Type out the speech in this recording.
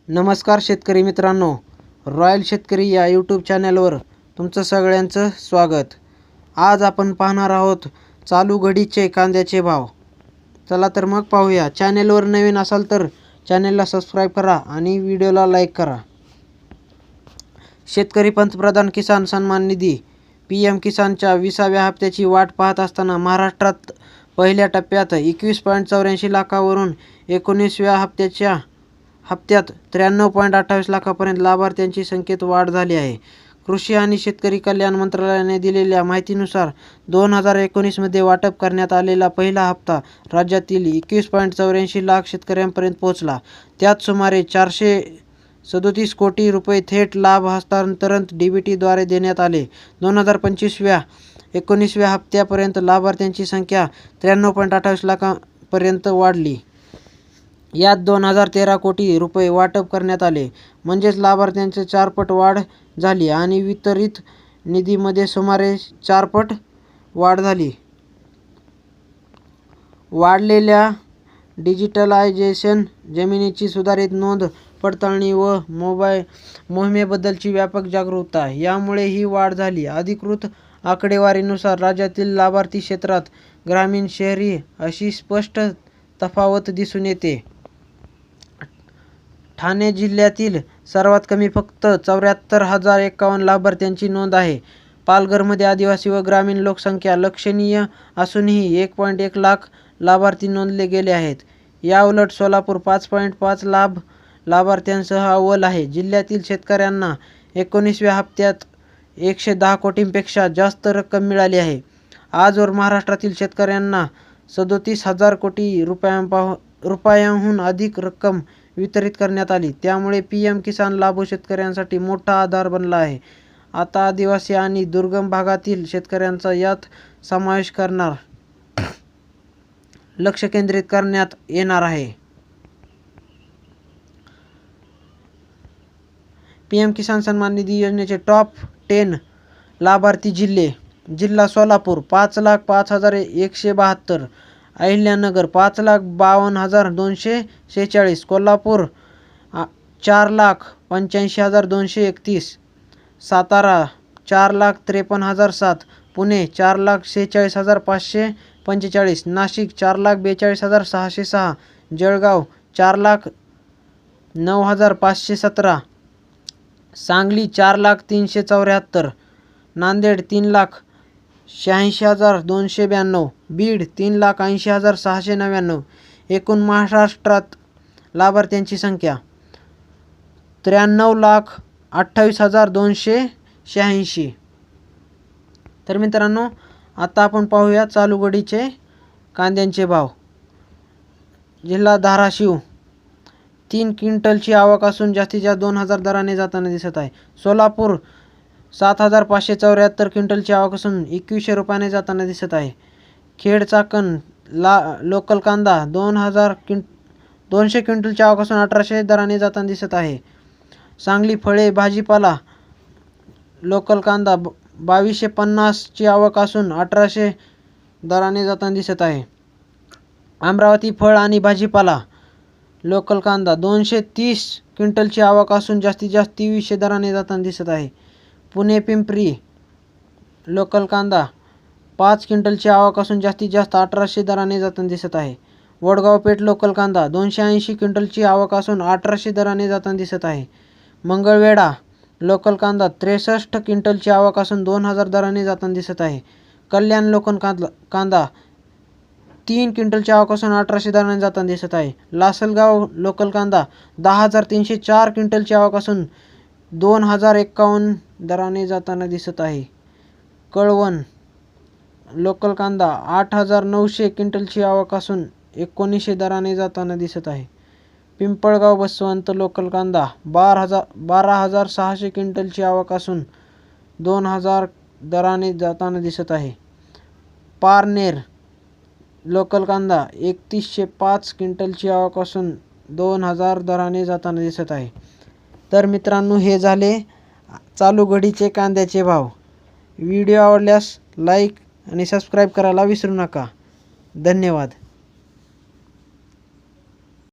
नमस्कार शेतकरी मित्रांनो, रॉयल शेतकरी या यूट्यूब चॅनलवर तुमचं सगळ्यांचं स्वागत। आज आपण पाहणार आहोत चालू घडीचे कांद्याचे भाव। चला तर मग पाहूया। चॅनलवर नवीन असाल तर चॅनलला सबस्क्राईब करा आणि व्हिडिओला लाईक करा। शेतकरी पंतप्रधान किसान सन्मान निधी PM किसानच्या 20व्या हप्त्याची वाट पाहत असताना महाराष्ट्रात पहिल्या टप्प्यात 21.84 लाखावरून 19व्या हप्त्यात 93.28 लाखापर्यंत लाभार्थ्यांची संख्येत वाढ झाली आहे। कृषी आणि शेतकरी कल्याण मंत्रालयाने दिलेल्या माहितीनुसार 2019 मध्ये वाटप करण्यात आलेला पहिला हप्ता राज्यातील 21.84 लाख शेतकऱ्यांपर्यंत पोहोचला। त्यात सुमारे 437 कोटी रुपये थेट लाभ हस्तांतरण DBT द्वारे देण्यात आले। 2025-19व्या हप्त्यापर्यंत लाभार्थ्यांची संख्या 93.28 लाखांपर्यंत वाढली। यात 2013 कोटी रुपये वाटप करण्यात आले, म्हणजेच लाभार्थ्यांचे 4 पट वाढ झाली आणि वितरित निधीमध्ये सुमारे 4 पट वाढ झाली। वाढलेल्या डिजिटलायझेशन, जमिनीची सुधारित नोंद पडताळणी व मोहिमेबद्दलची व्यापक जागरूकता यामुळे ही वाढ झाली। अधिकृत आकडेवारीनुसार राज्यातील लाभार्थी क्षेत्रात ग्रामीण शहरी अशी स्पष्ट तफावत दिसून येते। ठाणे जिल्ह्यातील सर्वात कमी फक्त 74,051 लाभार्थ्यांची नोंद आहे। पालघरमध्ये आदिवासी व ग्रामीण लोकसंख्या लक्षणीय असूनही 1.1 लाख लाभार्थी नोंदले गेले आहेत। याउलट सोलापूर 5.5 लाभार्थ्यांसह अव्वल आहे। जिल्ह्यातील शेतकऱ्यांना 19व्या हप्त्यात 110 कोटींपेक्षा जास्त रक्कम मिळाली आहे। आजवर महाराष्ट्रातील शेतकऱ्यांना 37,000 कोटी रुपयांहून अधिक रक्कम वितरित करण्यात आली। त्यामुळे PM किसान लाभ शेतकऱ्यांसाठी मोठा आधार बनला आहे। आता आदिवासी आणि दुर्गम भागातील शेतकऱ्यांचा यात समावेश करणार लक्ष केंद्रित करण्यात येणार आहे। PM किसान सन्मान निधी योजनेचे टॉप 10 लाभार्थी जिल्हे: जिल्हा सोलापूर 5,05,172, अहिल्यानगर 5,52,246, कोल्हापूर 4,85,231, सातारा 4,53,007, पुणे 4,46,545, नाशिक 4,42,606, जळगाव 4,09,517, सांगली 4,03,74, नांदेड 3,86,292, बीड 3,80,699। एकूण महाराष्ट्रात लाभार्थ्यांची संख्या 93,28,286। तर मित्रांनो, आता आपण पाहूया चालू घडीचे कांद्यांचे भाव। जिल्हा धाराशिव 3 क्विंटलची आवक असून जास्तीत जास्त 2,000 दराने जाताना दिसत आहे। सोलापूर 7,574 क्विंटलची आवक असून 2100 रुपयाने जाताना दिसत आहे। खेड चाकण लोकल कांदा 200 क्विंटलची आवक असून 1800 दराने जाताना दिसत आहे। सांगली फळे भाजीपाला लोकल कांदा 2250 ची आवक असून 1800 दराने जाताना दिसत आहे। अमरावती फळ आणि भाजीपाला लोकल कांदा 230 क्विंटलची आवक असून जास्तीत जास्त 2300 दराने जाताना दिसत आहे। पुणे पिंपरी लोकल कांदा 5 क्विंटलची आवक असून जास्तीत जास्त 1800 दराने जाताना दिसत आहे। वडगाव पेठ लोकल कांदा 280 क्विंटलची आवक असून 1800 दराने जाताना दिसत आहे। मंगळवेढा लोकल कांदा 63 क्विंटलची आवक असून 2000 दराने जाताना दिसत आहे। कल्याण लोकल कांदा 3 क्विंटलची आवक असून 1800 दराने जाताना दिसत आहे। लासलगाव लोकल कांदा 10,304 क्विंटलची आवक असून 2051 दराने जाताना दिसत आहे। कळवण लोकल कांदा 8,900 क्विंटलची आवक असून 1900 दराने जाताना दिसत आहे। पिंपळगाव बसवंत लोकल कांदा 12,600 क्विंटलची आवक असून 2000 दराने जाताना दिसत आहे। पारनेर लोकल कांदा 3,105 क्विंटलची आवक असून 2000 दराने जाताना दिसत आहे। तर मित्रांनो, हे झाले चालू घडीचे कांद्याचे भाव। व्हिडिओ आवडल्यास लाईक आणि सबस्क्राईब करायला विसरू नका। धन्यवाद।